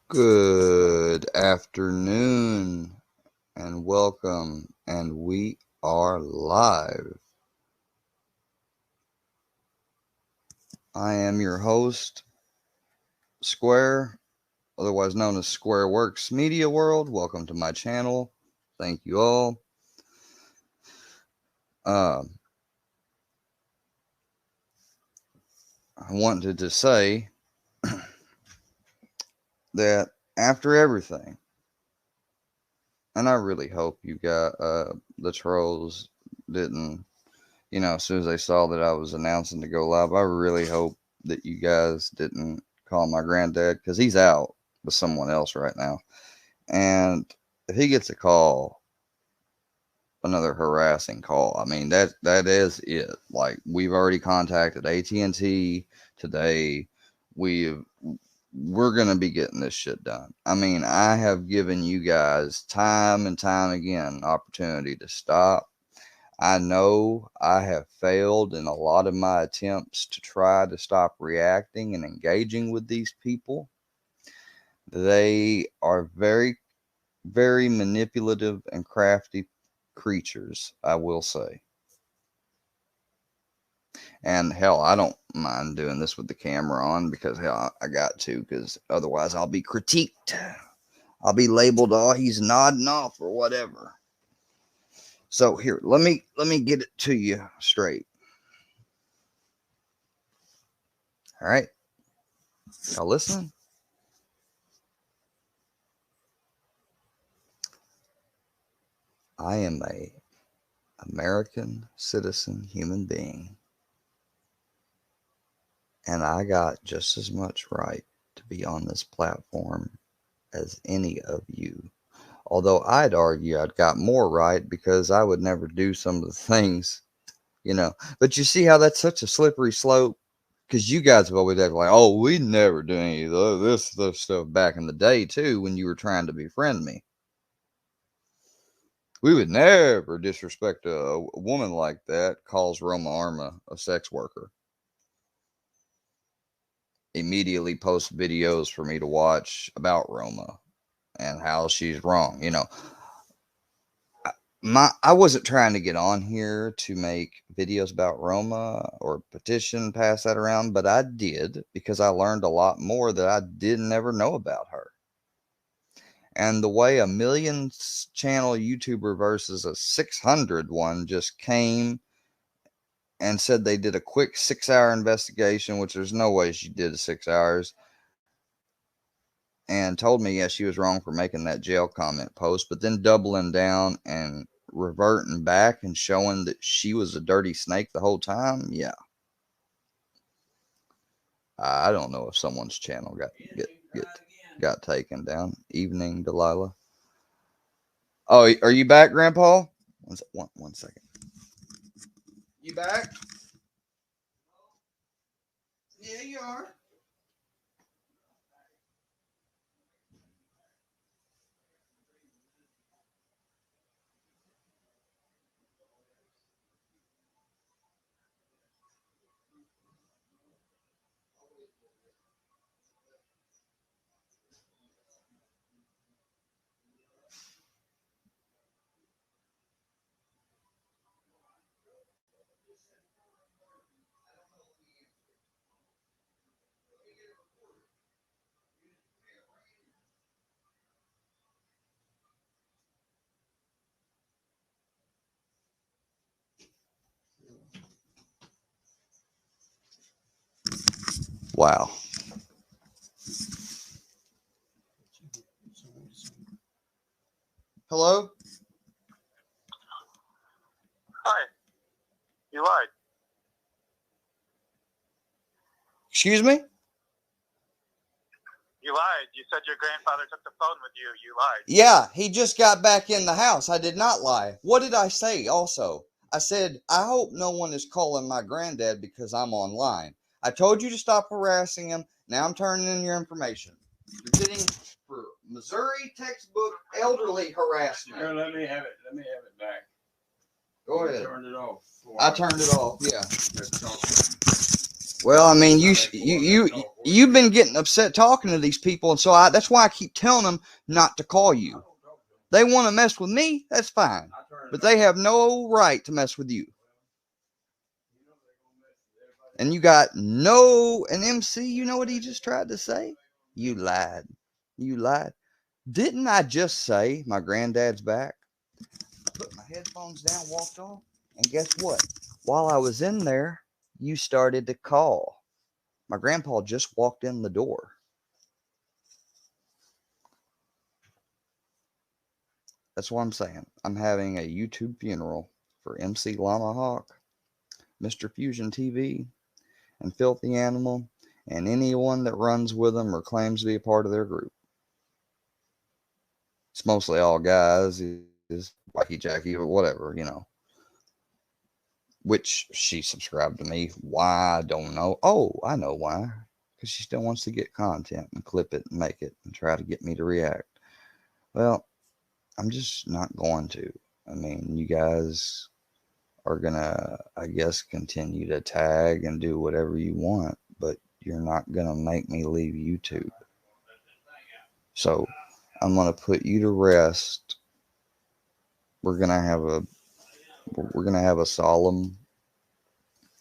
Good afternoon and welcome, and we are live. I am your host, Square, otherwise known as Squareworks Media World. Welcome to my channel. Thank you all. I wanted to say that after everything, and I really hope you got the trolls didn't, as soon as they saw that I was announcing to go live, I really hope that you guys didn't call my granddad, because he's out with someone else right now. And if he gets a call, another harassing call, I mean, that is it. Like, we've already contacted AT&T today. We're going to be getting this shit done. I mean, I have given you guys time and time again opportunity to stop. I know I have failed in a lot of my attempts to try to stop reacting and engaging with these people. They are very, very manipulative and crafty creatures, I will say. And hell, I don't mind doing this with the camera on, because hell, I got to, because otherwise I'll be critiqued. I'll be labeled, oh, he's nodding off or whatever. So here, let me get it to you straight. All right. Y'all listening? I am a American citizen human being, and I got just as much right to be on this platform as any of you. Although I'd argue I'd got more right, because I would never do some of the things, But you see how that's such a slippery slope? Because you guys have always acted like, oh, we'd never do any of this stuff back in the day, too, when you were trying to befriend me. We would never disrespect a woman like that, calls Roma Arma a sex worker. Immediately post videos for me to watch about Roma and how she's wrong. I wasn't trying to get on here to make videos about Roma or petition, pass that around, but I did, because I learned a lot more that I didn't ever know about her. And the way a million channel YouTuber versus a 600 one just came and said they did a quick 6 hour investigation, which there's no way she did 6 hours, and told me, yeah, she was wrong for making that jail comment post, but then doubling down and reverting back and showing that she was a dirty snake the whole time. Yeah. I don't know if someone's channel got taken down. Evening, Delilah. Oh, are you back, Grandpa? One second. You back? Yeah, you are. Wow. Hello? Hi. You lied. Excuse me? You lied. You said your grandfather took the phone with you. You lied. Yeah, he just got back in the house. I did not lie. What did I say also? I said, I hope no one is calling my granddad because I'm online. I told you to stop harassing him. Now I'm turning in your information. You're getting for Missouri textbook elderly harassment. Here, let me have it. Let me have it back. Go ahead. Turn it off. I turned it off. Yeah. Well, I mean, you've been getting upset talking to these people, and so that's why I keep telling them not to call you. They want to mess with me, that's fine, but they have no right to mess with you. And you got no an MC. You know what he just tried to say? You lied. You lied. Didn't I just say my granddad's back? Put my headphones down, walked off, and guess what? While I was in there, you started to call. My grandpa just walked in the door. That's what I'm saying. I'm having a YouTube funeral for MC Llama Hawk, Mr. Fusion TV, and Filthy Animal, and anyone that runs with them or claims to be a part of their group. It's mostly all guys, is Wacky Jackie or whatever, Which she subscribed to me. Why? I don't know. Oh, I know why. Because she still wants to get content and clip it and make it and try to get me to react. Well, I'm just not going to. I mean, you guys are gonna, I guess, continue to tag and do whatever you want, but you're not gonna make me leave YouTube. So I'm gonna put you to rest. We're gonna have a solemn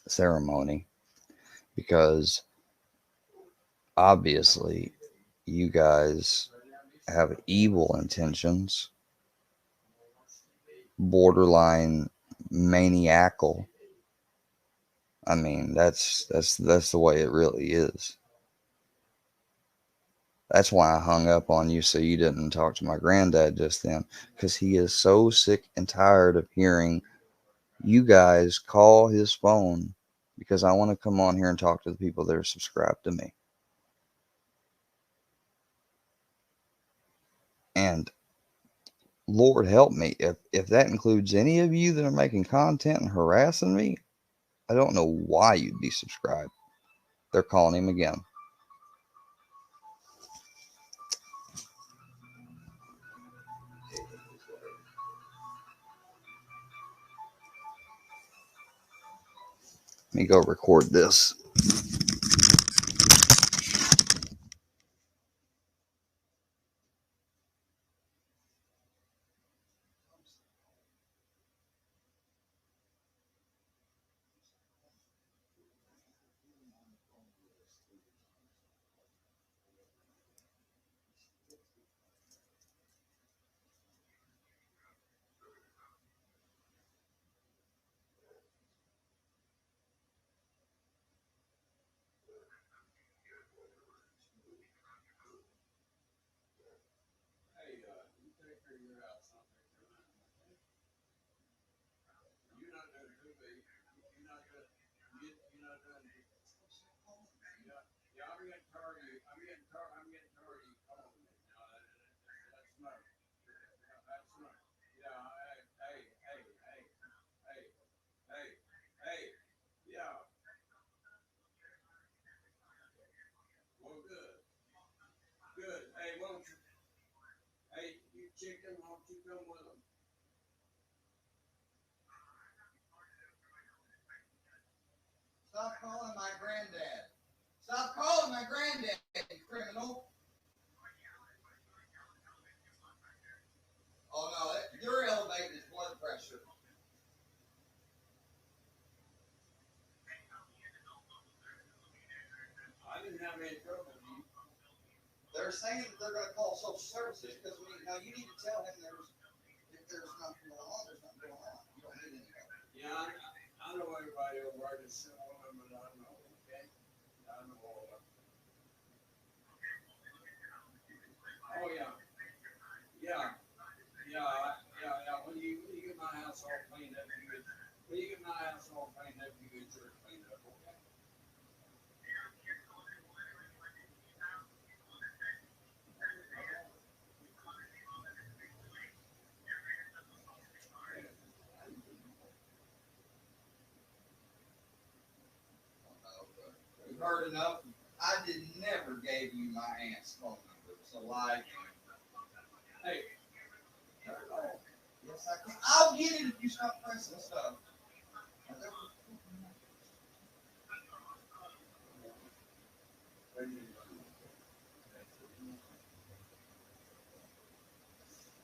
ceremony because obviously you guys have evil intentions, borderline maniacal. I mean, that's the way it really is. That's why I hung up on you so you didn't talk to my granddad just then, because he is so sick and tired of hearing you guys call his phone because I want to come on here and talk to the people that are subscribed to me. And Lord help me, if that includes any of you that are making content and harassing me, I don't know why you'd be subscribed. They're calling him again. Let me go record this. you come with them? Stop calling my granddad. Stop calling my granddad, you criminal. Oh no, you're elevating his blood pressure. I didn't have any trouble with you. They're saying that they're going to call social services because now you need to tell him if there's nothing going on, there's nothing going on. You don't need any help. Yeah, I know everybody over there that's still on them, but I know, okay? I know all of them. Oh, yeah. Yeah. When you get my house all cleaned up, you get yours cleaned up, okay? You've heard enough. I never gave you my aunt's phone number. It's a lie. Hey, turn it off. Yes, I can. I'll get it if you stop pressing stuff.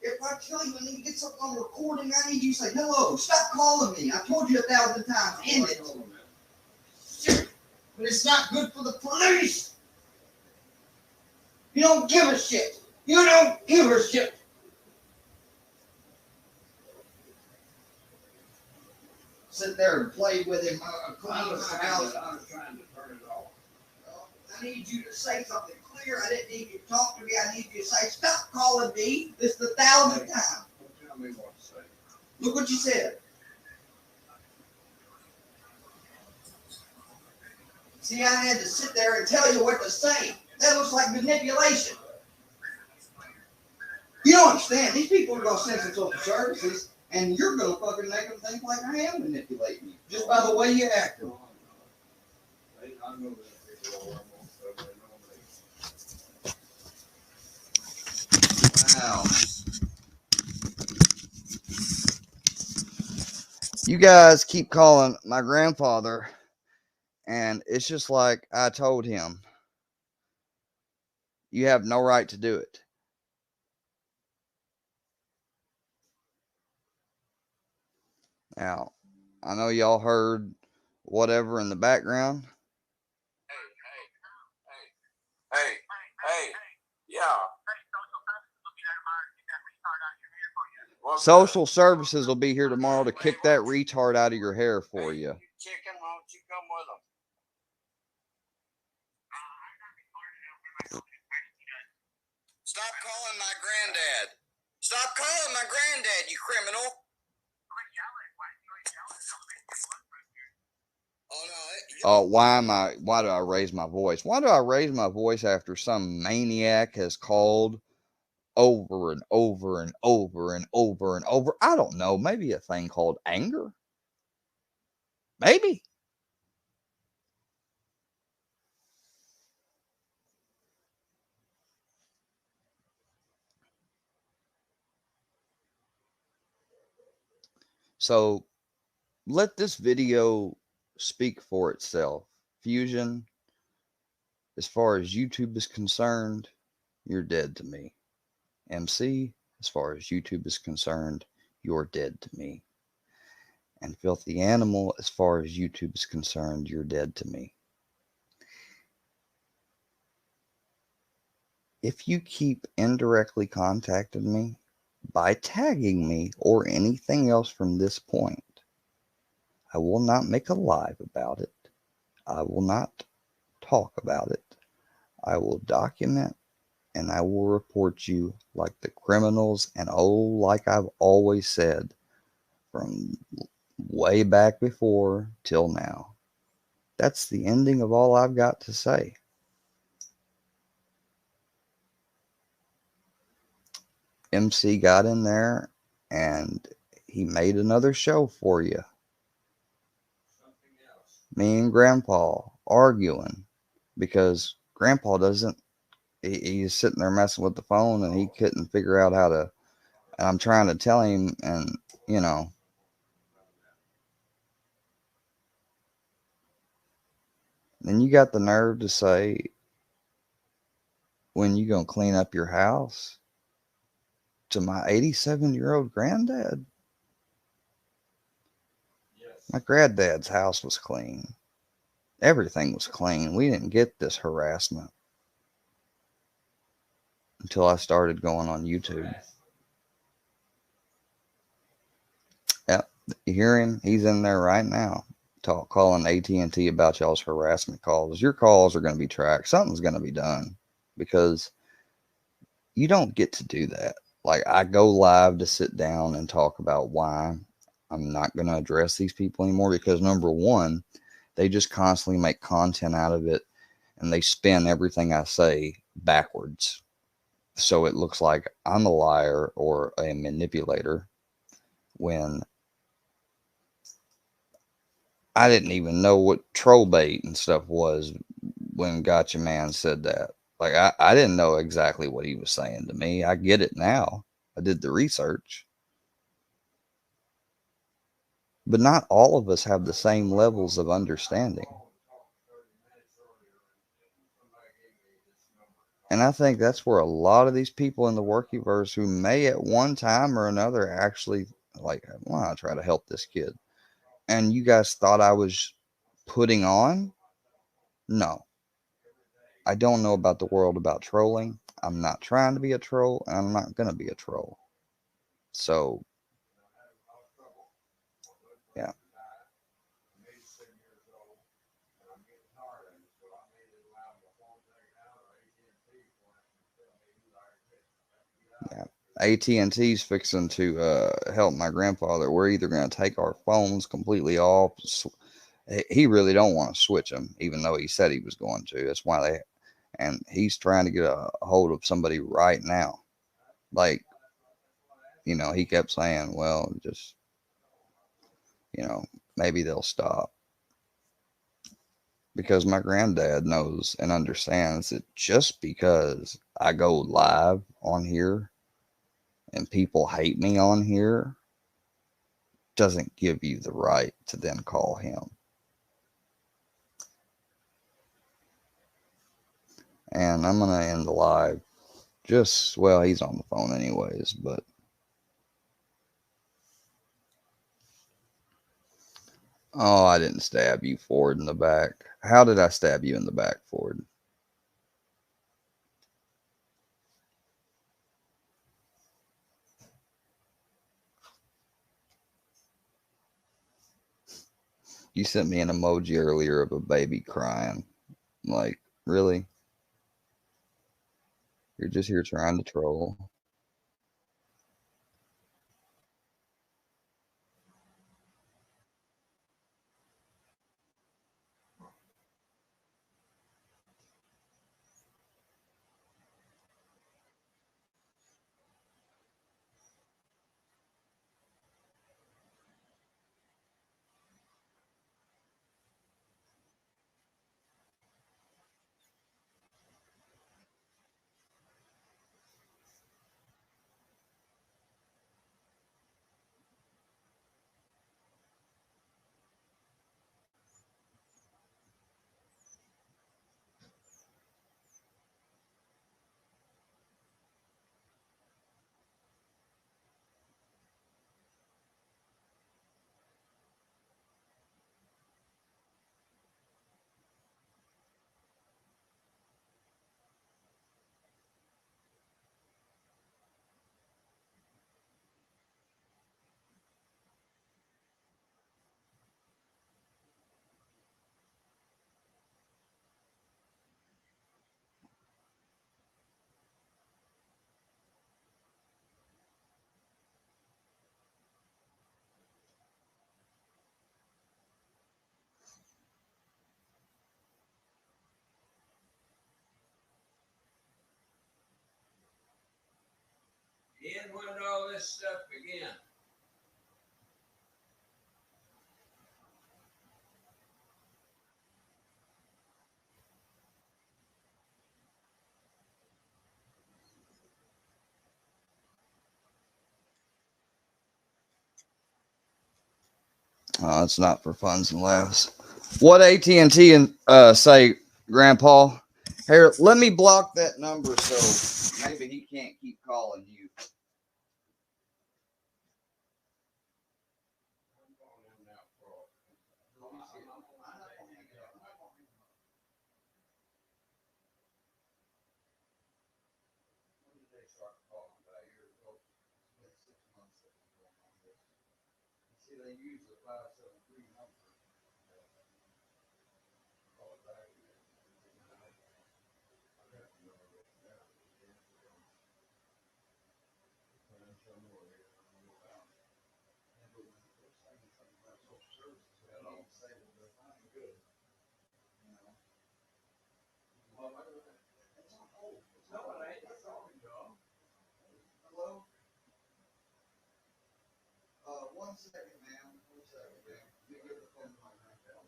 If I tell you I need to get something on recording, I need you to say, hello, stop calling me. I told you 1,000 times. End it. Shit. But it's not good for the police. You don't give a shit. You don't give a shit. Sit there and play with him, clean his house. I was trying to turn it off. I need you to say something clear. I didn't need you to talk to me. I need you to say, stop calling me. This is the 1,000th time. Don't tell me what to say. Look what you said. See, I had to sit there and tell you what to say. That looks like manipulation. You don't understand. These people are going to send some social services, and you're going to fucking make them think like I am manipulating you, just by the way you act. I know that people are almost over Wow. You guys keep calling my grandfather, and it's just like I told him. You have no right to do it. Now, I know y'all heard whatever in the background. Hey, yeah. Social services will be here tomorrow to kick that retard out of your hair for you. Chicken, why don't you come with them? Stop calling my granddad. Stop calling my granddad, you criminal. Why do I raise my voice? Why do I raise my voice after some maniac has called over and over and over and over and over? I don't know. Maybe a thing called anger. Maybe. So let this video speak for itself. Fusion, as far as YouTube is concerned, you're dead to me. Emcee, as far as YouTube is concerned, you're dead to me. And Filthy Animal, as far as YouTube is concerned, you're dead to me. If you keep indirectly contacting me by tagging me or anything else from this point, I will not make a live about it. I will not talk about it. I will document and I will report you like the criminals, and like I've always said from way back before till now. That's the ending of all I've got to say. Emcee got in there and he made another show for you. Me and Grandpa arguing because Grandpa doesn't, he's sitting there messing with the phone and he couldn't figure out how to And I'm trying to tell him, and you know, then you got the nerve to say, when you gonna clean up your house, to my 87-year-old granddad? My Yes. granddad's house was clean. Everything was clean. We didn't get this harassment until I started going on YouTube. Yep, you hear him? He's in there right now, calling AT&T about y'all's harassment calls. Your calls are going to be tracked. Something's going to be done because you don't get to do that. Like, I go live to sit down and talk about why I'm not going to address these people anymore because, number one, they just constantly make content out of it and they spin everything I say backwards. So it looks like I'm a liar or a manipulator when I didn't even know what troll bait and stuff was when Gotcha Man said that. Like, I didn't know exactly what he was saying to me. I get it now. I did the research. But not all of us have the same levels of understanding. And I think that's where a lot of these people in the workyverse who may at one time or another actually like, well, I try to help this kid. And you guys thought I was putting on? No. I don't know about the world about trolling. I'm not trying to be a troll, and I'm not going to be a troll. So, yeah. Yeah. AT&T's fixing to help my grandfather. We're either going to take our phones completely off. He really don't want to switch them, even though he said he was going to. That's why they, and he's trying to get a hold of somebody right now. Like, he kept saying, well, just, maybe they'll stop. Because my granddad knows and understands that just because I go live on here and people hate me on here doesn't give you the right to then call him. And I'm going to end the live just, well, he's on the phone anyways, but oh, I didn't stab you, Ford, in the back. How did I stab you in the back, Ford? You sent me an emoji earlier of a baby crying. Like, really? You're just here trying to troll. Ian, when did all this stuff begin? It's not for funs and laughs. What AT&T and say, Grandpa? Here, let me block that number so maybe he can't keep calling you. See, they use the 573 number. Hello? 1 second, ma'am. 1 second, ma'am. Let me get the phone to my grandpa.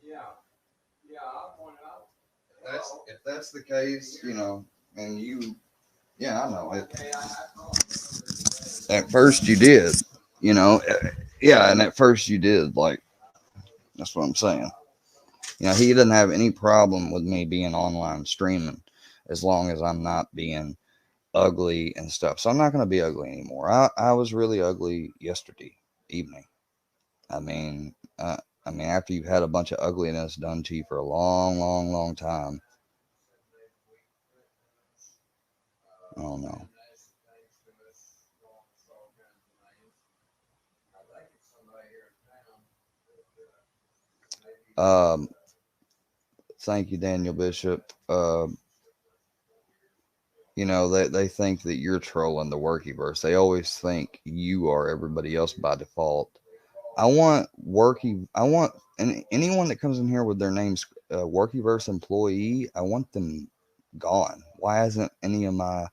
Yeah, yeah, I want out. If that's the case, and you, yeah, I know it. Okay, I At first you did, yeah, and at first you did, like, that's what I'm saying. He doesn't have any problem with me being online streaming as long as I'm not being ugly and stuff. So I'm not going to be ugly anymore. I was really ugly yesterday evening. I mean, after you've had a bunch of ugliness done to you for a long, long, long time, I don't know. Um, Thank you, Daniel Bishop. They think that you're trolling the workyverse. They always think you are everybody else by default. I want anyone that comes in here with their name's workyverse employee, I want them gone. Why hasn't any of my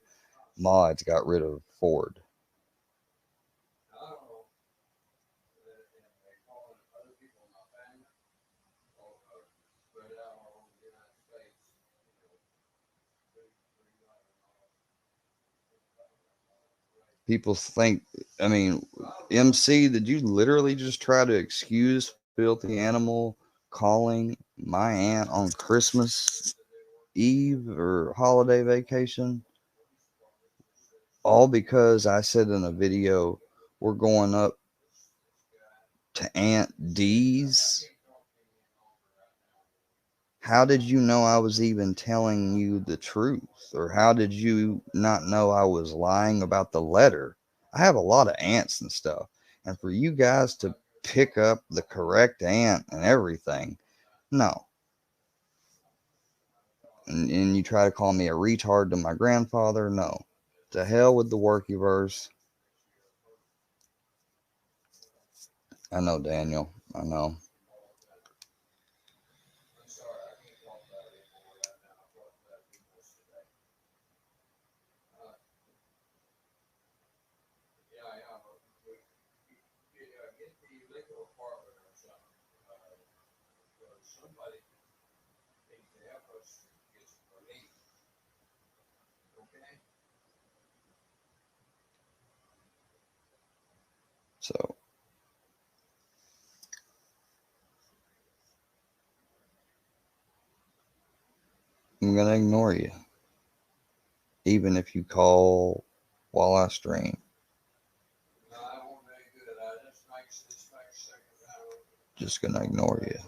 mods got rid of Ford? People think, I mean, MC, did you literally just try to excuse Filthy Animal calling my aunt on Christmas Eve or holiday vacation? All because I said in a video, we're going up to Aunt D's. How did you know I was even telling you the truth? Or how did you not know I was lying about the letter? I have a lot of aunts and stuff. And for you guys to pick up the correct aunt and everything, no. And you try to call me a retard to my grandfather, no. To hell with the workyverse. I know, Daniel. I know. So I'm going to ignore you. Even if you call while I stream. Just going to ignore you.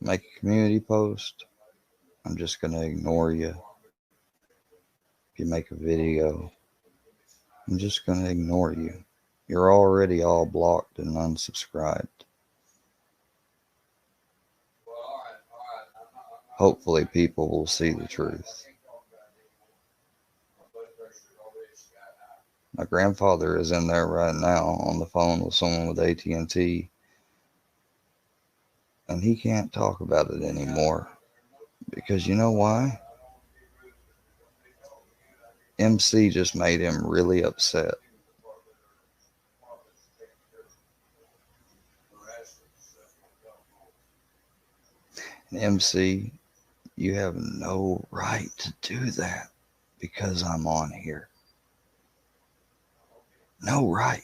Make a community post. I'm just going to ignore you. If you make a video, I'm just going to ignore you. You're already all blocked and unsubscribed. Hopefully people will see the truth. My grandfather is in there right now on the phone with someone with AT&T, and he can't talk about it anymore. Because you know why? MC just made him really upset. And MC, you have no right to do that because I'm on here. No right.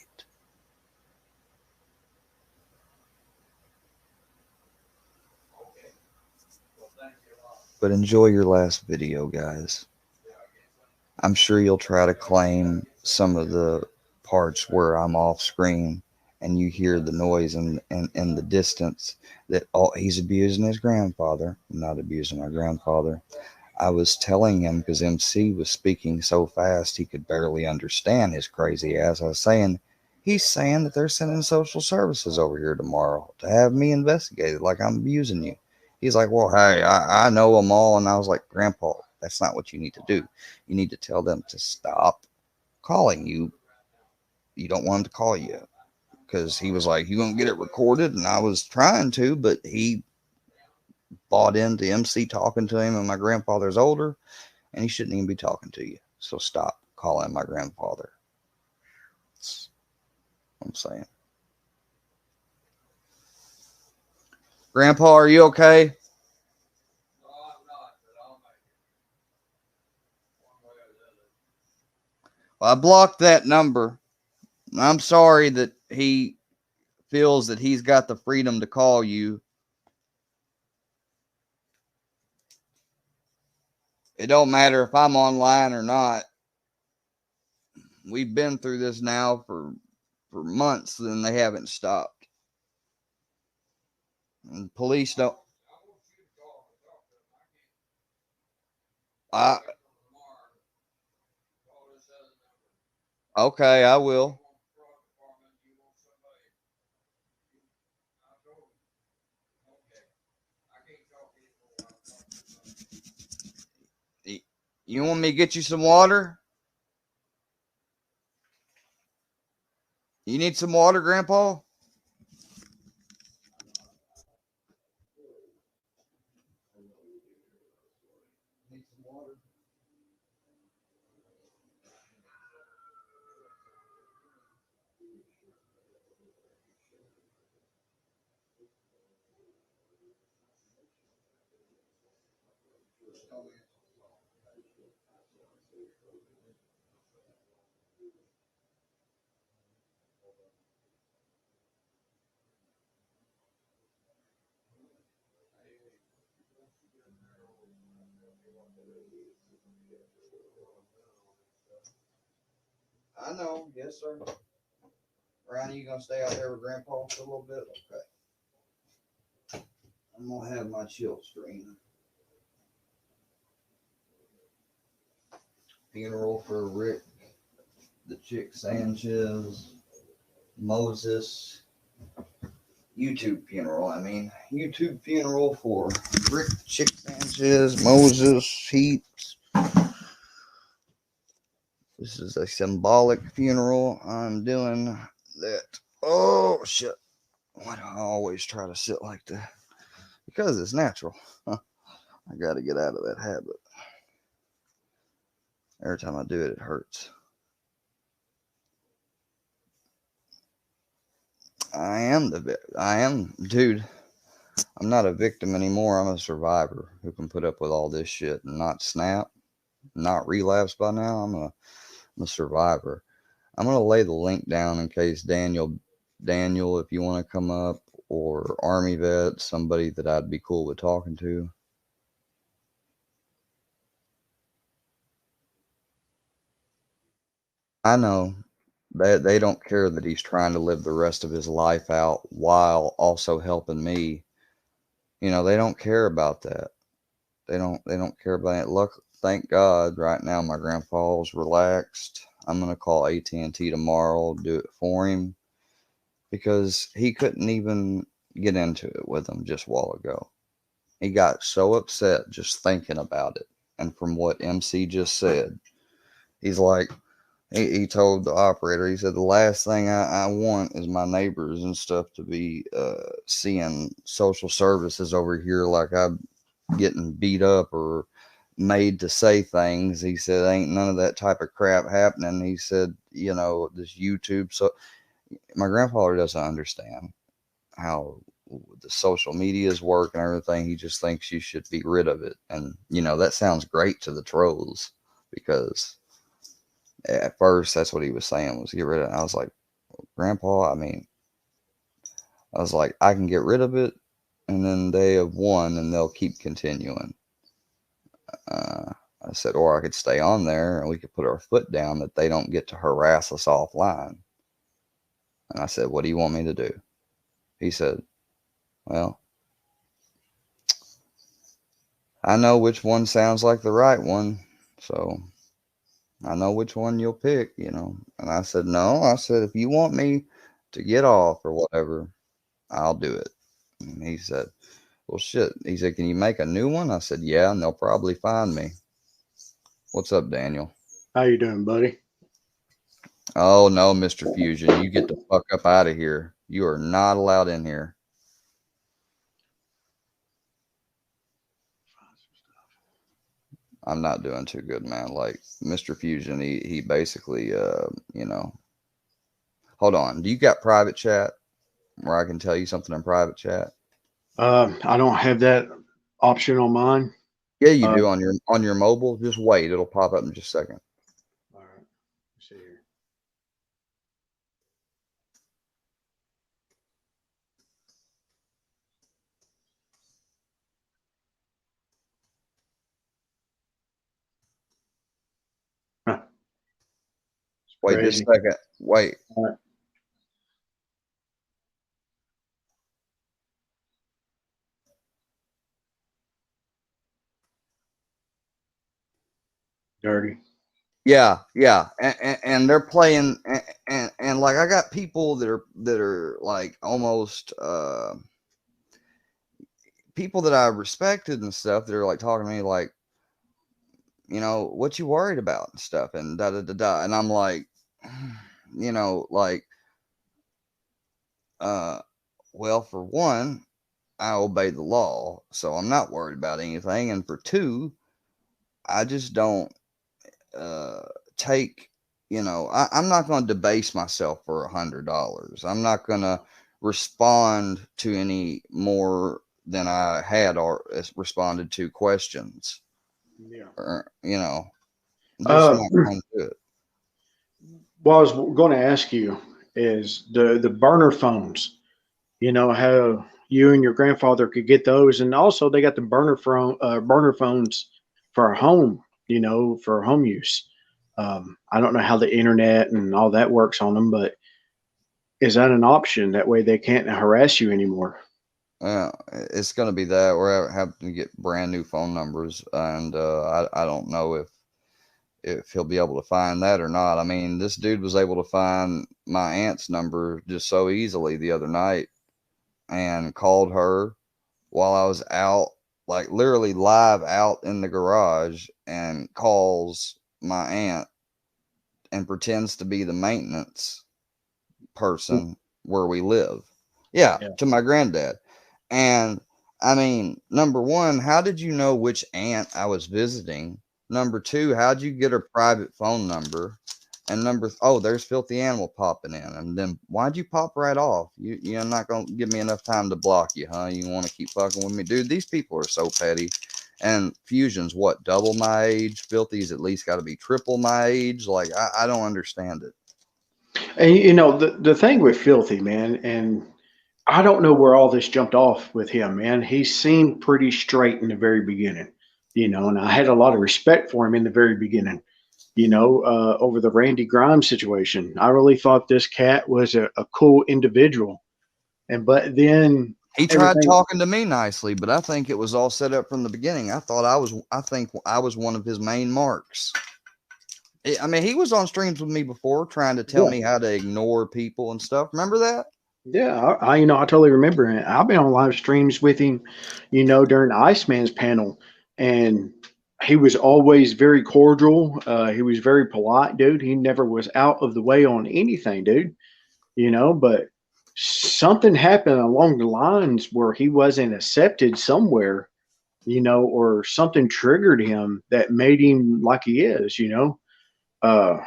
Okay. Well, thank you a lot. But enjoy your last video, guys. Yeah, I guess. I'm sure you'll try to claim some of the parts where I'm off screen and you hear the noise in the distance that he's abusing his grandfather. I'm not abusing my grandfather. I was telling him because MC was speaking so fast he could barely understand his crazy ass. I was saying, he's saying that they're sending social services over here tomorrow to have me investigated like I'm abusing you. He's like, well, hey, I know them all. And I was like, Grandpa, that's not what you need to do. You need to tell them to stop calling you. You don't want them to call you. Because he was like, you going to get it recorded? And I was trying to, but he bought into MC talking to him, and my grandfather's older and he shouldn't even be talking to you. So stop calling my grandfather. That's what I'm saying. Grandpa, are you okay? No, I'm not, but I'll make it. One way or the other. Well, I blocked that number. I'm sorry that he feels that he's got the freedom to call you. It don't matter if I'm online or not. We've been through this now for months and they haven't stopped. And police don't. I want you to call and talk to them. I can't I wait till tomorrow to call this other number. okay, I You will. don't want the fraud department. You want somebody. I told him. Okay. I can't talk anymore. I'll talk too much. You want me to get you some water? You need some water, Grandpa? Need some water? I know, yes, sir. Ronnie, you gonna stay out there with Grandpa for a little bit? Okay. I'm gonna have my chill screen. Funeral for Rick, the Chick Sanchez, Moses. YouTube funeral, YouTube funeral for Rick the Chick Sanchez, Moses, Heaps. This is a symbolic funeral. I'm doing that. Oh, shit. Why do I always try to sit like that? Because it's natural. I got to get out of that habit. Every time I do it, it hurts. Dude. I'm not a victim anymore. I'm a survivor who can put up with all this shit and not snap, not relapse by now. I'm a survivor. I'm gonna lay the link down in case Daniel, if you want to come up, or Army vet, somebody that I'd be cool with talking to. I know that they don't care that he's trying to live the rest of his life out while also helping me. They don't care about that. They don't care about it. Look, thank God right now my grandpa's relaxed. I'm gonna call AT&T tomorrow, do it for him because he couldn't even get into it with him just a while ago. He got so upset just thinking about it. And from what MC just said, he's like, he told the operator, he said, the last thing I want is my neighbors and stuff to be seeing social services over here like I'm getting beat up or made to say things. He said, ain't none of that type of crap happening. He said, this YouTube. So my grandfather doesn't understand how the social medias work and everything. He just thinks you should be rid of it. And, that sounds great to the trolls because At first, that's what he was saying was get rid of it. I was like, Grandpa, I mean, I was like, I can get rid of it, and then they have won, and they'll keep continuing. Uh, I said, or I could stay on there, and we could put our foot down that they don't get to harass us offline. And I said, what do you want me to do? He said, well, I know which one sounds like the right one, so I know which one you'll pick, you know. And I said, no, I said, if you want me to get off or whatever, I'll do it. And he said, well, shit. He said, can you make a new one? I said, yeah, and they'll probably find me. What's up, Daniel? How you doing, buddy? Oh, no, Mr. Fusion, you get the fuck up out of here. You are not allowed in here. I'm not doing too good, man. Like Mr. Fusion, he basically, you know, hold on. Do you got private chat where I can tell you something in private chat? I don't have that option on mine. Yeah, you Uh, do on your mobile. Just wait, it'll pop up in just a second. all right. Let's see here. Huh, it's Wait just crazy. a second. Wait. All right. Dirty. Yeah, yeah, and they're playing, and like I got people that are like almost people that I respected and stuff that are like talking to me like, you know, what you worried about and stuff and da da da da, and I'm like, you know, like, uh, well, for one, I obey the law, so I'm not worried about anything, and for two, I just don't uh, take, you know, I'm not going to debase myself for $100. I'm not going to respond to any more than I had or responded to questions. Yeah. Or, you know, just Uh, not going to do it. what I was going to ask you is the burner phones. You know how you and your grandfather could get those, and also they got the burner phones for home. You know, for home use. I don't know how the internet and all that works on them, but is that an option? That way they can't harass you anymore. It's going to be that, or I have to get brand new phone numbers, and I don't know if he'll be able to find that or not. I mean, this dude was able to find my aunt's number just so easily the other night and called her while I was out, like literally live out in the garage, and calls my aunt and pretends to be the maintenance person where we live. Yeah, Yeah. to my granddad. And I mean, number one, how did you know which aunt I was visiting? Number two, how'd you get her private phone number? And oh, there's Filthy Animal popping in. And then why'd you pop right off? You're not gonna give me enough time to block you, huh? You want to keep fucking with me, dude? These people are so petty. And Fusion's what, double my age? Filthy's at least got to be triple my age. Like I don't understand it. And you know the thing with Filthy, man, and I don't know where all this jumped off with him, man. He seemed pretty straight in the very beginning, you know, and I had a lot of respect for him in the very beginning, you know, over the Randy Grimes situation. I really thought this cat was a cool individual, and but then He tried everything, talking to me nicely, but I think it was all set up from the beginning. I think I was one of his main marks. I mean, he was on streams with me before trying to tell yeah, me how to ignore people and stuff. Remember that? yeah, you know, I totally remember it. I've been on live streams with him, you know, during the Iceman's panel, and he was always very cordial. He was very polite, dude. He never was out of the way on anything, dude. You know, but something happened along the lines where he wasn't accepted somewhere, you know, or something triggered him that made him like he is, you know. Uh,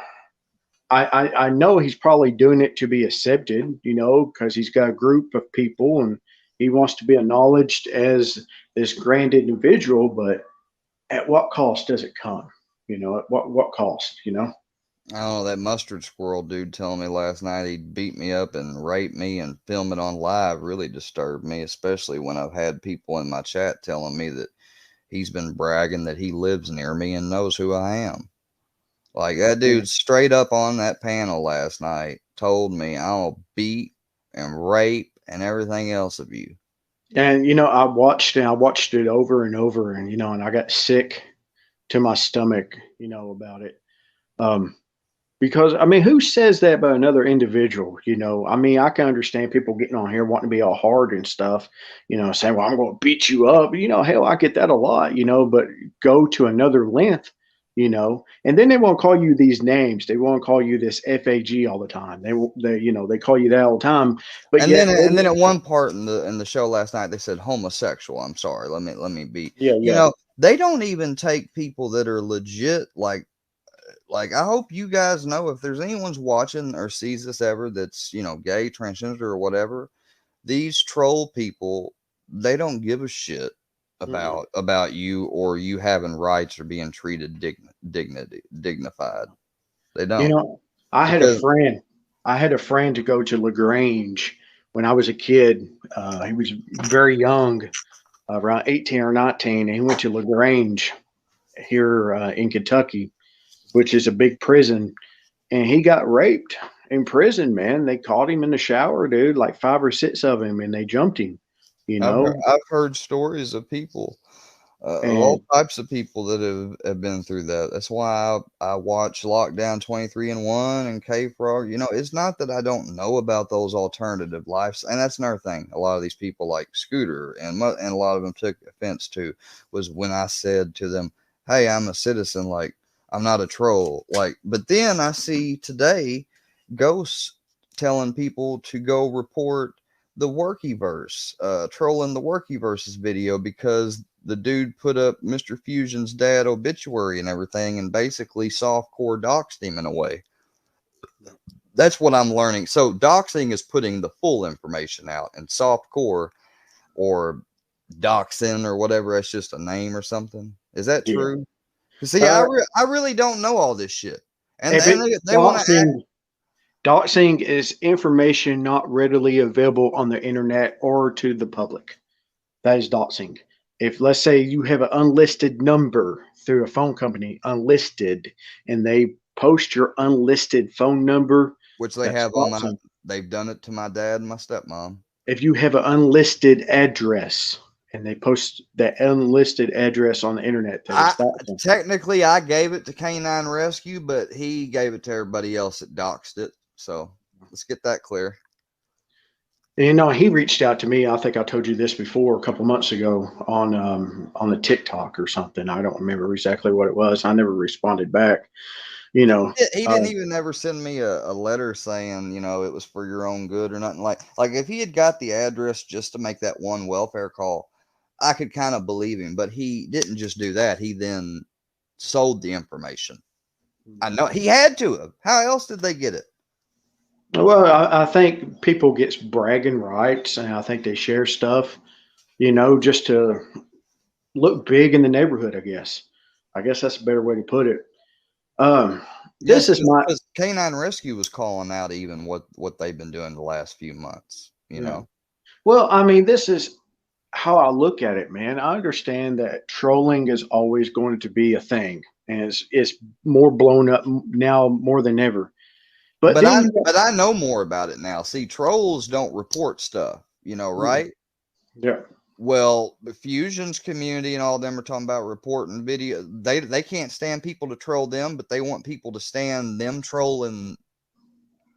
I know he's probably doing it to be accepted, you know, because he's got a group of people and he wants to be acknowledged as this grand individual. But at what cost does it come? You know, at what cost? You know. I don't know, that mustard squirrel dude telling me last night he'd beat me up and rape me and film it on live really disturbed me, especially when I've had people in my chat telling me that he's been bragging that he lives near me and knows who I am. Like that dude straight up on that panel last night told me I'll beat and rape and everything else of you. And I watched it over and over, and and I got sick to my stomach, about it. Um, because I mean, who says that about another individual? I mean, I can understand people getting on here wanting to be all hard and stuff, saying, "Well, I'm going to beat you up." Hell, I get that a lot, but go to another length, and then they won't call you these names. They won't call you this FAG all the time. They call you that all the time, but And yet, then at one part in the show last night they said homosexual. I'm sorry. Let me be. yeah, You yeah, know, they don't even take people that are legit like I hope you guys know if there's anyone's watching or sees this ever that's, gay, transgender or whatever, these troll people, they don't give a shit mm-mm. about you or you having rights or being treated dignified. They You don't. know, I had a Because friend. I had a friend to go to Lagrange when I was a kid. He was very young, around 18 or 19, and he went to Lagrange here in Kentucky, which is a big prison, and he got raped in prison. Man, they caught him in the shower, dude, like five or six of him, and they jumped him. You know, I've heard stories of people, of all and types of people that have been through that. That's why I watch Lockdown 23 and 1 and K Frog. It's not that I don't know about those alternative lives. And that's another thing. A lot of these people like Scooter and a lot of them took offense to was when I said to them, "Hey, I'm a citizen. Like, I'm not a troll." Like, but then I see today ghosts telling people to go report the Workyverse, trolling the Workyverse's video because the dude put up Mr. Fusion's dad obituary and everything and basically softcore doxed him in a way. That's what I'm learning. So doxing is putting the full information out, and softcore or doxing or whatever, that's just a name or something. Is that yeah, true? Because see, uh, I really don't know all this shit, and if it they want to act. doxing is information not readily available on the internet or to the public. That is doxing. If let's say you have an unlisted number through a phone company, unlisted, and they post your unlisted phone number, Which they that's have on my. doxing. They've done it to my dad and my stepmom. If you have an unlisted address and they post that unlisted address on the internet, that is I doxing. technically I gave it to Canine Rescue, but he gave it to everybody else that doxed it. So let's get that clear. He reached out to me. I think I told you this before a couple months ago on the TikTok or something. I don't remember exactly what it was. I never responded back. You know, He uh, didn't even ever send me a letter saying, it was for your own good or nothing like if he had got the address just to make that one welfare call, I could kind of believe him, but he didn't just do that. He then sold the information. I know he had to have. How else did they get it? well, I think people gets bragging rights, and I think they share stuff. Just to look big in the neighborhood. I guess that's a better way to put it. Yes, This is my because Canine Rescue was calling out even what they've been doing the last few months. yeah. Well, I mean, this is how I look at it, man. I understand that trolling is always going to be a thing, and it's more blown up now more than ever. But But then I you got, but I know more about it now. See, trolls don't report stuff, right? yeah, Well, the Fusions community and all them are talking about reporting video. They can't stand people to troll them, but they want people to stand them trolling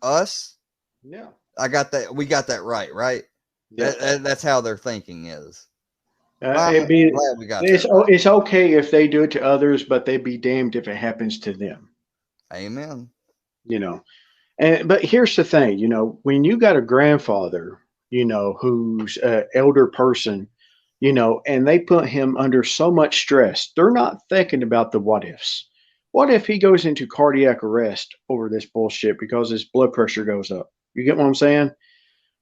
us. yeah, I got that. We got that right, right? yeah. That's how their thinking is. Well, I'm It'd be glad we got that right. it's okay if they do it to others, but they'd be damned if it happens to them. Amen. You know. And but here's the thing, when you got a grandfather, who's an elder person, and they put him under so much stress, they're not thinking about the what ifs. What if he goes into cardiac arrest over this bullshit because his blood pressure goes up? You get what I'm saying?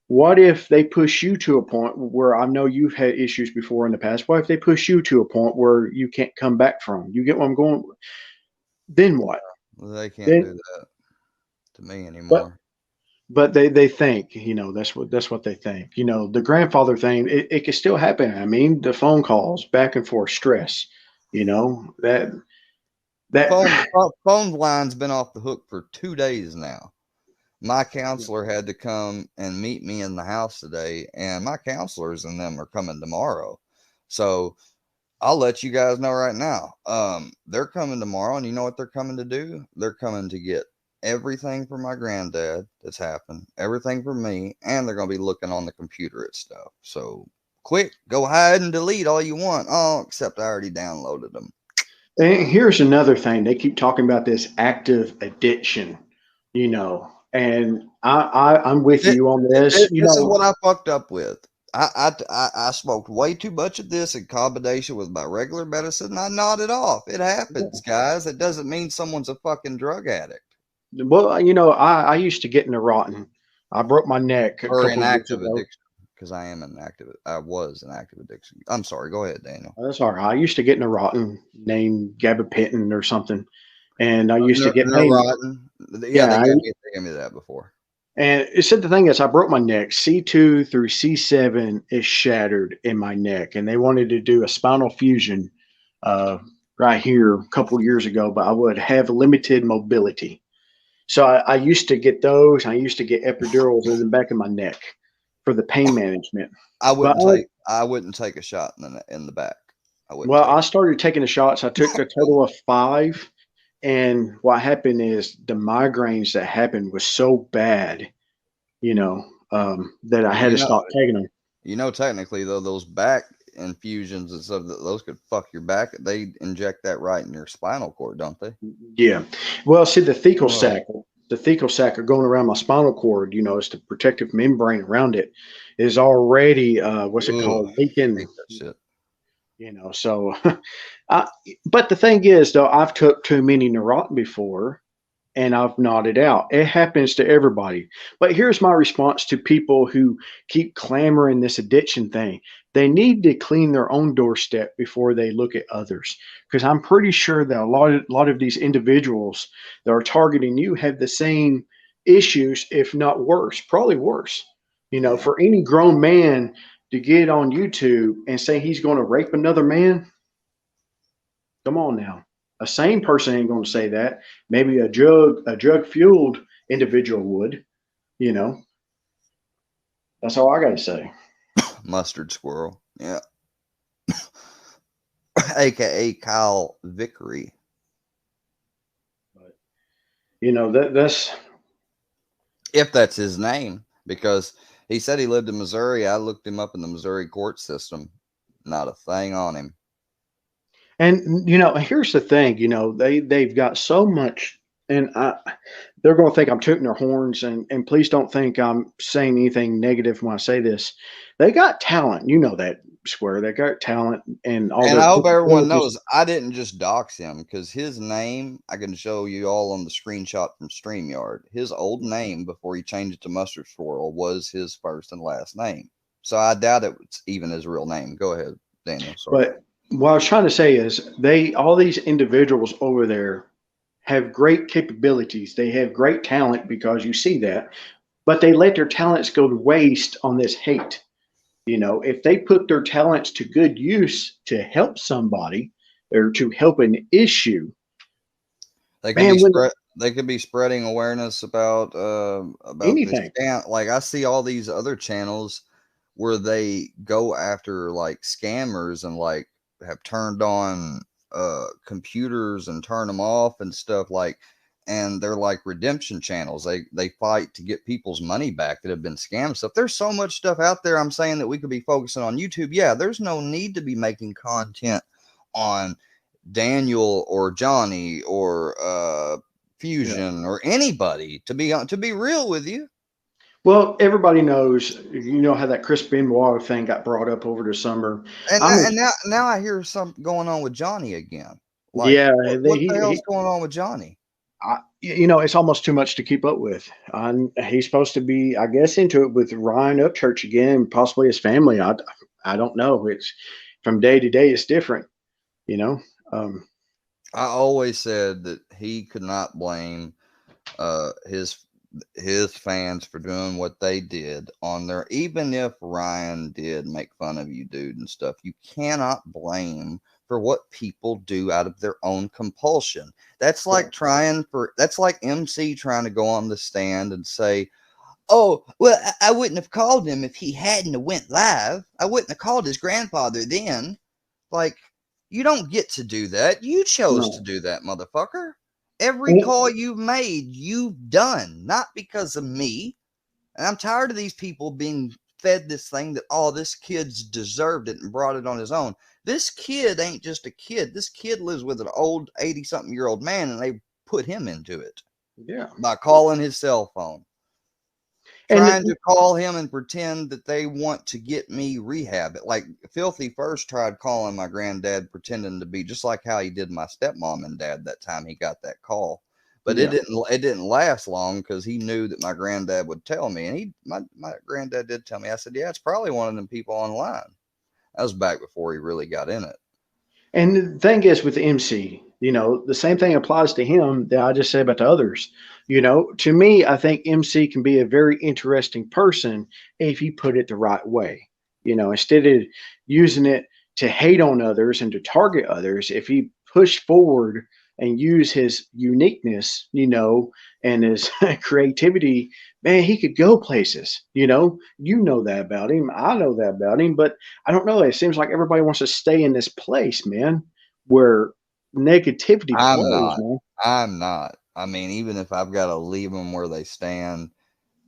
What if they push you to a point where I know you've had issues before in the past? What if they push you to a point where you can't come back from? You get what I'm going? Then what? They can't Then, do that to me but anymore. they think, that's what they think. The grandfather thing, it can still happen. I mean, the phone calls back and forth, stress. That that Phone line's been off the hook for 2 days now. My counselor had to come and meet me in the house today, and my counselors and them are coming tomorrow. So I'll let you guys know right now. They're coming tomorrow, and you know what they're coming to do? They're coming to get everything for my granddad that's happened, everything for me, and they're gonna be looking on the computer at stuff. So quick, go ahead and delete all you want. Oh, except I already downloaded them. And here's another thing. They keep talking about this active addiction, and I'm with It, you on this. this is what I fucked up with. I smoked way too much of this in combination with my regular medicine. And I nodded off. It happens, guys. It doesn't mean someone's a fucking drug addict Well, I used to get in a rotten. I broke my neck a or an couple years active ago. addiction because I was an active addiction. I'm sorry. Go ahead, Daniel. That's all right. I used to get in a rotten named gabapentin or something, and I used to get pain. Neurotin. Yeah, Yeah, they gave me that before. and it said the thing is, I broke my neck. C2 through C7 is shattered in my neck, and they wanted to do a spinal fusion uh, right here a couple years ago, but I would have limited mobility. So I used to get those. I used to get epidurals in the back of my neck for the pain management. But I wouldn't take a shot in the back. I wouldn't well, take I started taking the shots. I took a total of 5, and what happened is the migraines that happened was so bad, that I well, had to stop taking them. technically though, those back infusions and stuff those could fuck your back. They inject that right in your spinal cord, don't they? Yeah. Well, see, Whoa. the thecal sac are going around my spinal cord. It's the protective membrane around it is already what's it Ugh, called, leaking. hate that shit. So, I, but the thing is, though, I've took too many Neurontin before, and I've nodded out. It happens to everybody. But here's my response to people who keep clamoring this addiction thing. They need to clean their own doorstep before they look at others. Because I'm pretty sure that a lot of these individuals that are targeting you have the same issues, if not worse, probably worse. Yeah. For any grown man to get on YouTube and say he's going to rape another man, come on now. A sane person ain't going to say that. Maybe a drug fueled individual would. You know. That's all I got to say. Mustard squirrel. Yeah. AKA Kyle Vickery. But that's If that's his name, because he said he lived in Missouri. I looked him up in the Missouri court system. Not a thing on him. and here's the thing. They've got so much, and they're going to think I'm tooting their horns, and please don't think I'm saying anything negative when I say this. They got talent. You know that, Square. They got talent and all And their I hope everyone capabilities. knows I didn't just dox him because his name, I can show you all on the screenshot from StreamYard. His old name before he changed it to Mustard Swirl was his first and last name. So I doubt it's even his real name. Go ahead, Daniel. Sorry. But what I was trying to say is all these individuals over there have great capabilities. They have great talent because you see that, but they let their talents go to waste on this hate. If they put their talents to good use to help somebody or to help an issue, They could be man, when spread. They could be spreading awareness about this anything, scam. Like I see all these other channels where they go after like scammers and like have turned on computers and turn them off and stuff like, and they're like redemption channels. They fight to get people's money back that have been scammed stuff. There's so much stuff out there. I'm saying that we could be focusing on YouTube. Yeah, there's no need to be making content on Daniel or Johnny or yeah. Fusion or anybody, to be real with you. Well, everybody knows, how that Chris Benoit thing got brought up over the summer. And I'm, now I hear something going on with Johnny again. Like yeah, what the hell's going on with Johnny? it's almost too much to keep up with. He's supposed to be, I guess, into it with Ryan Upchurch again, possibly his family. I don't know. It's from day to day, it's different, you know. Um, I always said that he could not blame his fans for doing what they did on there. Even if Ryan did make fun of you, dude, and stuff, you cannot blame for what people do out of their own compulsion. Yeah. That's like MC trying to go on the stand and say, "Oh, well, I wouldn't have called him if he hadn't have went live. I wouldn't have called his grandfather then." Like, you don't get to do that. You chose to No. do that, motherfucker. Every And, call you've made, you've done, not because of me. And I'm tired of these people being fed this thing that, oh, this kid's deserved it and brought it on his own. This kid ain't just a kid. This kid lives with an old 80-something-year-old man, and they put him into it yeah. by calling his cell phone, trying And to call him and pretend that they want to get me rehab. Like Filthy first tried calling my granddad, pretending to be just like how he did my stepmom and dad that time he got that call. But yeah. it didn't last long because he knew that my granddad would tell me, and my granddad did tell me. I said, yeah, it's probably one of them people online. That was back before he really got in it. And the thing is with MC, the same thing applies to him that I just said about the others. To me, I think MC can be a very interesting person if you put it the right way. Instead of using it to hate on others and to target others, if he push forward and use his uniqueness, and his creativity, man, he could go places. You know that about him. I know that about him, but I don't know. It seems like everybody wants to stay in this place, man, where negativity I'm flows, not. man. I'm not. I mean, even if I've got to leave them where they stand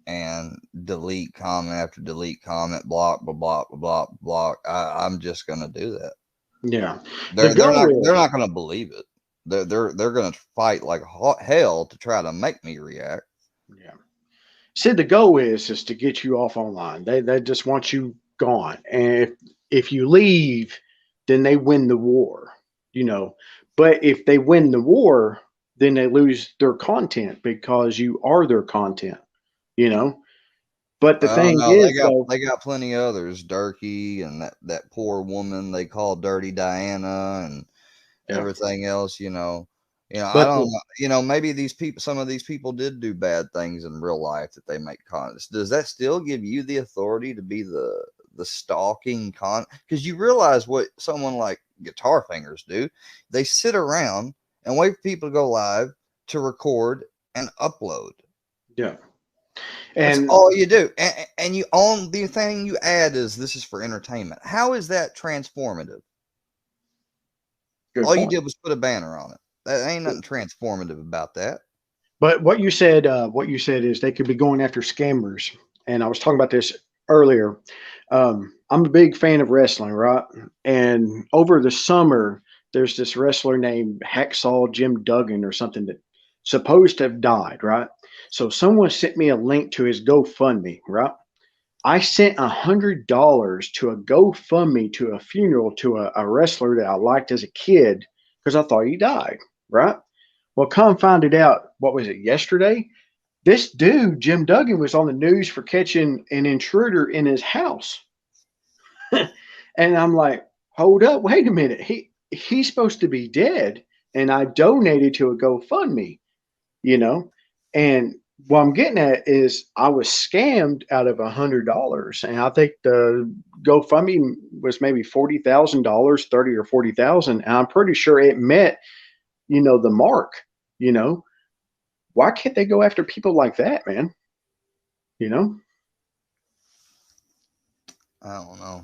and delete comment after delete comment, block, blah, blah, blah, blah, block. I'm just gonna do that. Yeah. The They're goal they're is, not gonna believe it. They're gonna fight like hell to try to make me react. yeah. See, the goal is to get you off online. They just want you gone. And if you leave, then they win the war, you know. But if they win the war, then they lose their content because you are their content, you know. But the Oh thing no, is though, they got plenty of others. Durkee and that poor woman they call Dirty Diana and yeah. everything else. I But don't the, know. Maybe some of these people did do bad things in real life that they make comments. Does that still give you the authority to be the stalking Because you realize what someone like Guitar Fingers do. They sit around and wait for people to go live to record and upload. yeah. That's And all you do. And you own the thing you add is this is for entertainment. How is that transformative? good All you point. did was put a banner on it. That ain't nothing transformative about that. But what you said is they could be going after scammers. And I was talking about this earlier. I'm a big fan of wrestling, right? And over the summer, there's this wrestler named Hacksaw Jim Duggan or something that supposed to have died, right? So someone sent me a link to his GoFundMe, right? I sent $100 to a GoFundMe to a funeral to a wrestler that I liked as a kid because I thought he died, right? Well, come find it out. What was it yesterday? This dude, Jim Duggan, was on the news for catching an intruder in his house. And I'm like, hold up, wait a minute. He's supposed to be dead. And I donated to a GoFundMe, you know? And what I'm getting at is I was scammed out of $100. And I think the GoFundMe was maybe $40,000, 30 or 40,000. And I'm pretty sure it met, the mark, you know? Why can't they go after people like that, man? You know? I don't know.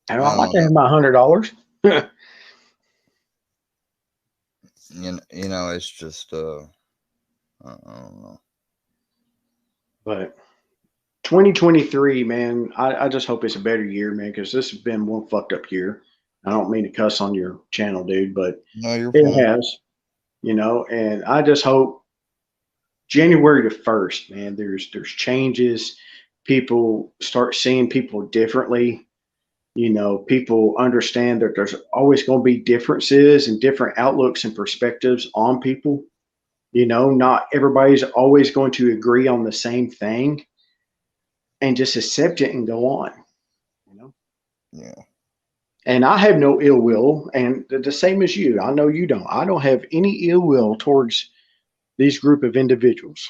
And I I'd like don't to know. have my $100. It's just I don't know. But 2023, man, I just hope it's a better year, man, because this has been one fucked up year. I don't mean to cuss on your channel, dude, but No, you're it fine. has, and I just hope January the 1st, man, there's changes. People start seeing people differently. People understand that there's always going to be differences and different outlooks and perspectives on people. Not everybody's always going to agree on the same thing and just accept it and go on. You know, Yeah. And I have no ill will, and the same as you. I know you don't. I don't have any ill will towards these group of individuals,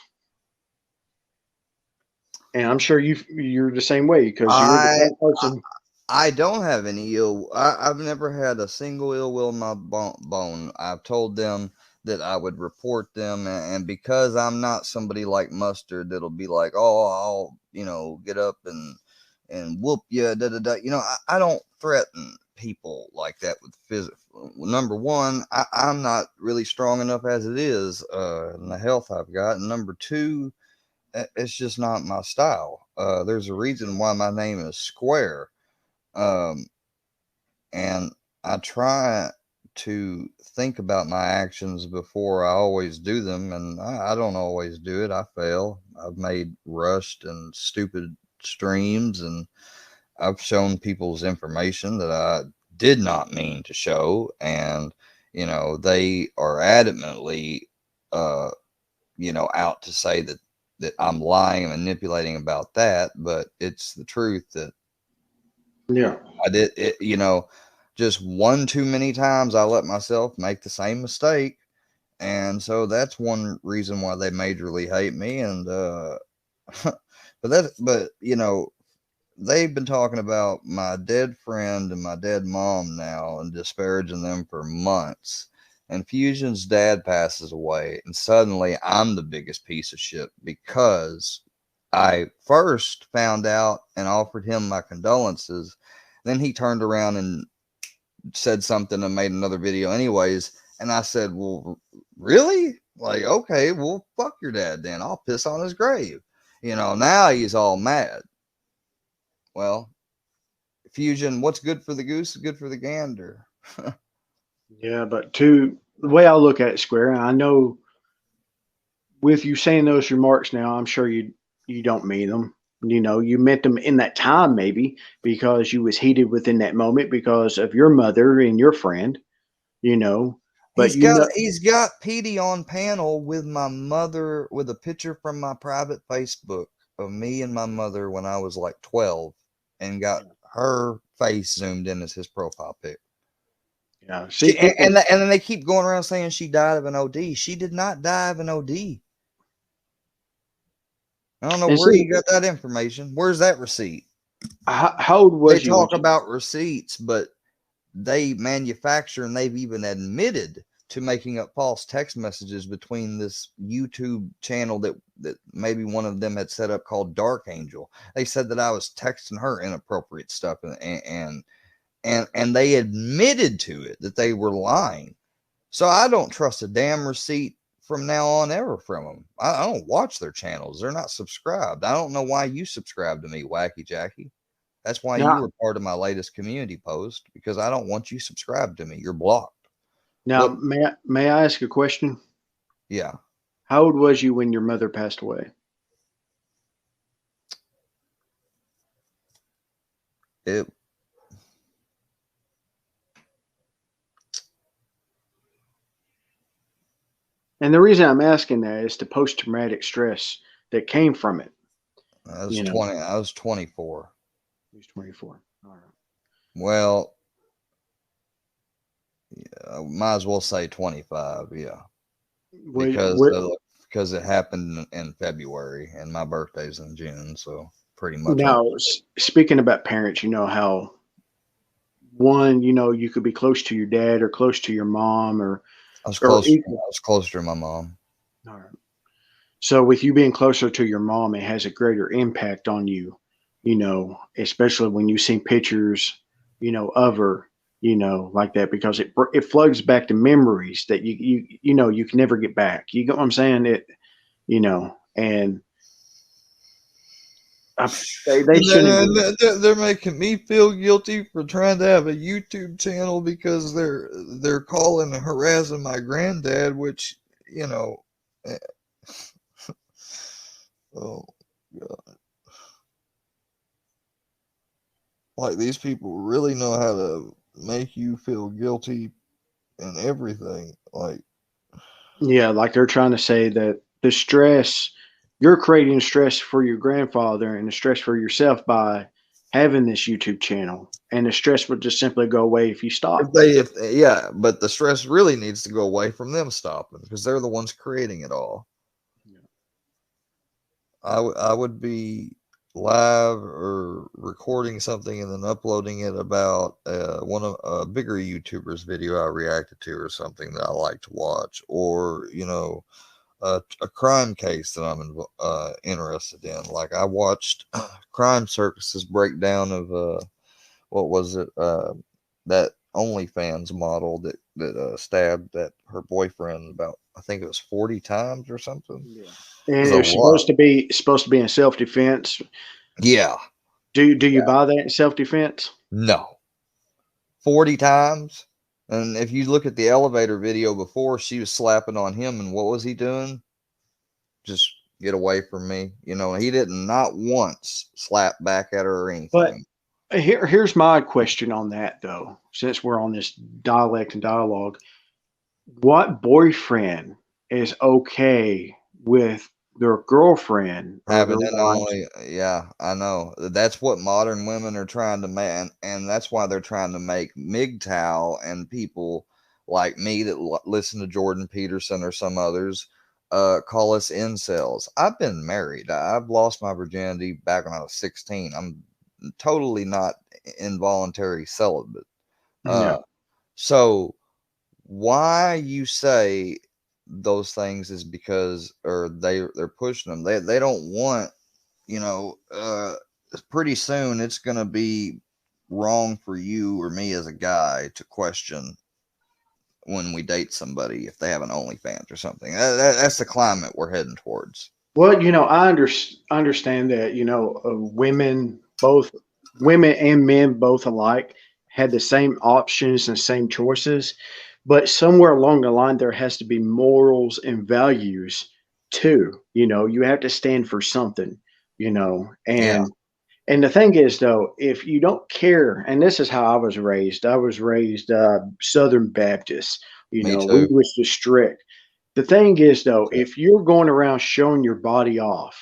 and I'm sure you're the same way because you're the I kind of person. I don't have any ill. I've never had a single ill will in my bone. I've told them that I would report them, and because I'm not somebody like Mustard that'll be like, oh, I'll get up and whoop you, da da da. I don't threaten people like that with physical. Number one, I'm not really strong enough as it is, in the health I've got. And number two, it's just not my style. There's a reason why my name is Square. Um, and I try to think about my actions before I always do them, and I don't always do it. I fail. I've made rushed and stupid streams, and I've shown people's information that I did not mean to show, and they are adamantly, uh, out to say that I'm lying and manipulating about that, but it's the truth that Yeah, I did it, just one too many times I let myself make the same mistake. And so that's one reason why they majorly hate me. And, but they've been talking about my dead friend and my dead mom now and disparaging them for months. And Fusion's dad passes away, and suddenly I'm the biggest piece of shit because I first found out and offered him my condolences. Then he turned around and said something and made another video anyways. And I said, well, really? Like, okay, well, fuck your dad then. I'll piss on his grave. Now he's all mad. Well, Fusion, what's good for the goose is good for the gander. yeah. But the way I look at it, Square, and I know with you saying those remarks now, I'm sure you don't mean them. You meant them in that time, maybe because you was heated within that moment because of your mother and your friend. You know, but He's got Petey on panel with my mother with a picture from my private Facebook of me and my mother when I was like 12 and got her face zoomed in as his profile pic. yeah. See, She, people. and then they keep going around saying she died of an OD. She did not die of an OD. I don't know And where see, you got that information. Where's that receipt? how old They was you when talk about receipts, but they manufacture and they've even admitted to making up false text messages between this YouTube channel that maybe one of them had set up called Dark Angel. They said that I was texting her inappropriate stuff, and they admitted to it that they were lying. So I don't trust a damn receipt from now on ever from them. I don't watch their channels. They're not subscribed. I don't know why you subscribe to me, Wacky Jackie. That's why you now? were part of my latest community post, because I don't want you subscribed to me. You're blocked. Now, What? may I ask a question? Yeah. How old was you when your mother passed away? It And the reason I'm asking that is the post traumatic stress that came from it. I was You know, 20. I was 24. he was 24. All right. Well, I might as well say 25. Yeah, because What, because it happened in February and my birthday's in June, so pretty much on. now, speaking about parents, you know how one, you could be close to your dad or close to your mom I was or closer. I equal. was closer to my mom. All right. So with you being closer to your mom, it has a greater impact on you, especially when you see pictures, of her, like that, because it floods back to memories that you can never get back. You get what I'm saying? And they And shouldn't be. they're making me feel guilty for trying to have a YouTube channel because they're calling and harassing my granddad, which eh, oh god, like these people really know how to make you feel guilty and everything. Like, Yeah, like they're trying to say that the stress you're creating stress for your grandfather and the stress for yourself by having this YouTube channel. and the stress would just simply go away if you stop. Yeah, but the stress really needs to go away from them stopping because they're the ones creating it all. I would be live or recording something and then uploading it about one of a bigger YouTuber's video I reacted to or something that I like to watch, or a crime case that I'm interested in. Like I watched Crime Circus's breakdown of what was it that OnlyFans model that stabbed that her boyfriend about, I think it was 40 times or something. Yeah. It And was a it's lot. supposed to be in self defense. Yeah. Do you Yeah. buy that in self defense? No. 40 times. And if you look at the elevator video before, she was slapping on him, and what was he doing? Just get away from me. He didn't not once slap back at her or But anything. here's my question on that though. Since we're on this dialect and dialogue, what boyfriend is okay with their girlfriend or their Having it wives? only, yeah, I know. That's what modern women are trying to make, and that's why they're trying to make MGTOW and people like me that listen to Jordan Peterson or some others call us incels. I've been married. I've lost my virginity back when I was 16. I'm totally not involuntary celibate. Uh, No. so why you say those things is because, or they're pushing them. They don't want, you know, uh, pretty soon it's going to be wrong for you or me as a guy to question when we date somebody if they have an OnlyFans or something. That's the climate we're heading towards. Well, I understand that, both women and men, both alike, had the same options and same choices. But somewhere along the line, there has to be morals and values too. You have to stand for something, Yeah, and the thing is, though, if you don't care, and this is how I was raised Southern Baptist. me We too. was the strict. The thing is, though, Yeah. if you're going around showing your body off,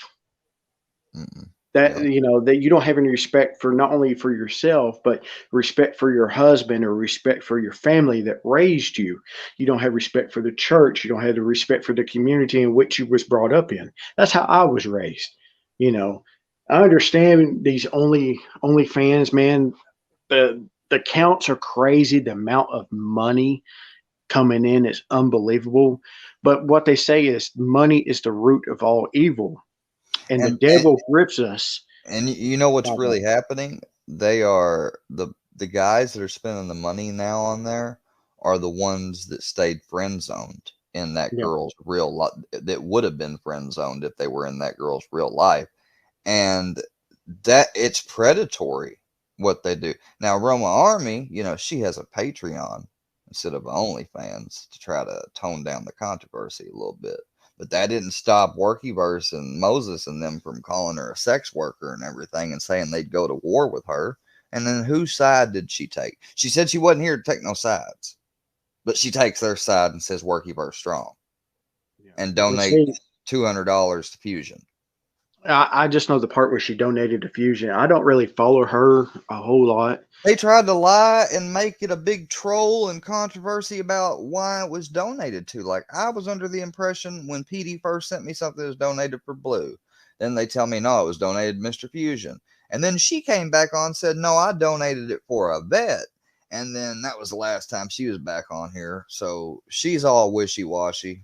Mm-mm. that Yeah. that you don't have any respect for not only for yourself, but respect for your husband or respect for your family that raised you. You don't have respect for the church. You don't have the respect for the community in which you was brought up in. That's how I was raised. You know, I understand these only fans, man. The counts are crazy. The amount of money coming in is unbelievable. But what they say is money is the root of all evil, and the And devil grips us. you know what's By really that. happening? They are the guys that are spending the money now on there are the ones that stayed friend zoned in that Yeah. girl's real life, that would have been friend zoned if they were in that girl's real life. And that it's predatory what they do. Now Roma Army, she has a Patreon instead of OnlyFans to try to tone down the controversy a little bit. But that didn't stop Workyverse and Moses and them from calling her a sex worker and everything and saying they'd go to war with her. And then whose side did she take? She said she wasn't here to take no sides, but she takes their side and says Workyverse strong Yeah. and Well, donate see, $200 to Fusion. I just know the part where she donated to Fusion. I don't really follow her a whole lot. They tried to lie and make it a big troll and controversy about why it was donated to. Like, I was under the impression when PD first sent me something that was donated for Blue. Then they tell me, no, it was donated to Mr. Fusion. And then she came back on and said, no, I donated it for a vet. And then that was the last time she was back on here. So she's all wishy washy.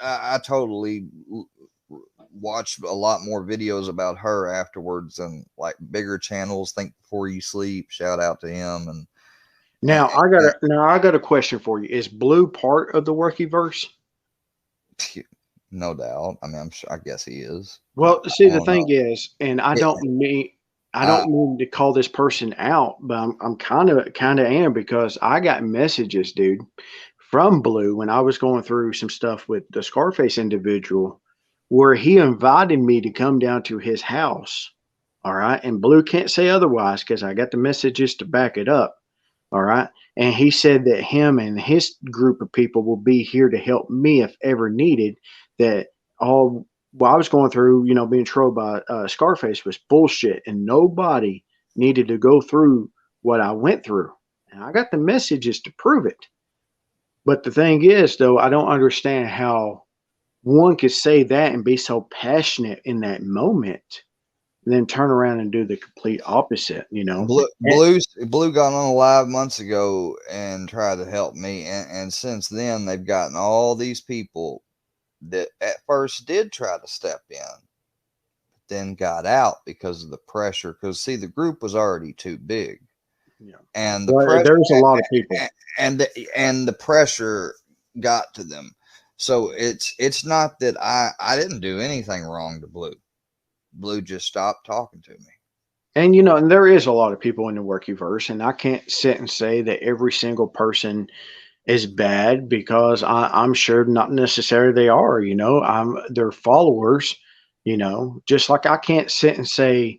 I totally watch a lot more videos about her afterwards and like bigger channels. Think Before You Sleep, shout out to him. And, Now I got a question for you. Is Blue part of the Workyverse? no doubt. I mean, I'm sure. I guess he is. Well, I see, the don't know. thing is, and It, I I, don't mean to call this person out, but I'm kind of am because I got messages, dude, from Blue when I was going through some stuff with the Scarface individual, where he invited me to come down to his house. All right, and Blue can't say otherwise because I got the messages to back it up. All right, and he said that him and his group of people will be here to help me if ever needed. That all what I was going through, being trolled by Scarface was bullshit, and nobody needed to go through what I went through. And I got the messages to prove it. But the thing is, though, I don't understand how one could say that and be so passionate in that moment, and then turn around and do the complete opposite, you know? And, Blue got on live months ago and tried to help me, and since then they've gotten all these people that at first did try to step in, but then got out because of the pressure. Because see, the group was already too big, yeah. and the Well, pressure there's a lot of people. and the pressure got to them. So it's not that I didn't do anything wrong to Blue. Blue just stopped talking to me. And you know, and there is a lot of people in the workyverse, and I can't sit and say that every single person is bad because I'm sure not necessarily they are. You know, I'm their followers. You know, just like I can't sit and say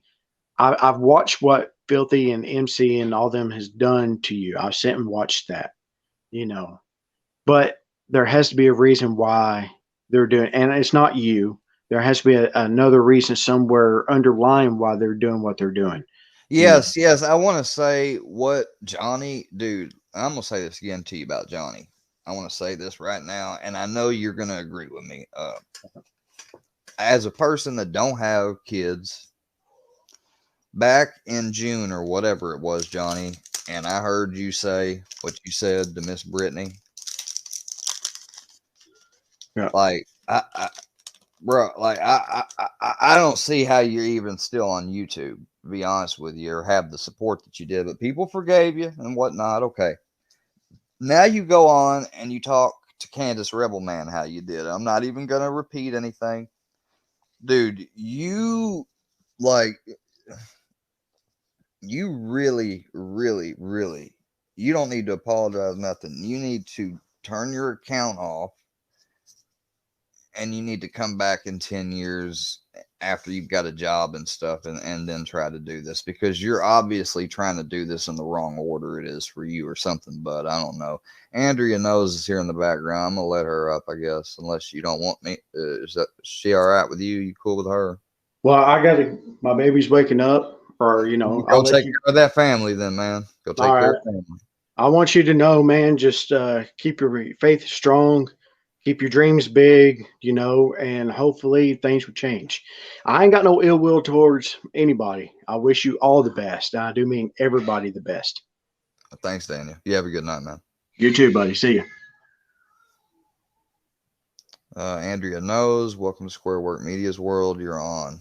I've watched what Filthy and MC and all them has done to you. I've sat and watched that. You know, but there has to be a reason why they're doing, and it's not you. There has to be another reason somewhere underlying why they're doing what they're doing. You know, Yes. I want to say what Johnny, dude. I'm gonna say this again to you about Johnny. I want to say this right now, and I know you're gonna agree with me. As a person that don't have kids, back in June or whatever it was, Johnny, and I heard you say what you said to Miss Brittany. yeah. Like bro, like I don't see how you're even still on YouTube, to be honest with you, or have the support that you did. But people forgave you and whatnot. Okay, now you go on and you talk to Candace Rebel Man how you did. I'm not even gonna repeat anything, dude. You like you really, you don't need to apologize nothing. You need to turn your account off and you need to come back in 10 years after you've got a job and stuff and then try to do this because you're obviously trying to do this in the wrong order it is for you or something, but I don't know. Andrea knows is here in the background. I'm gonna let her up, I guess, unless you don't want me. Is she all right with you? You cool with her? Well, I got to. My baby's waking up, or you know, Go I'll let take you. care of that family then, man. Go All take care right. of family. I want you to know, man. Just keep your faith strong, keep your dreams big, you know, and hopefully things will change. I ain't got no ill will towards anybody. I wish you all the best. I do mean everybody the best. Thanks, Daniel. You have a good night, man. You too, buddy. See ya. Andrea knows. Welcome to Square Work Media's world. You're on.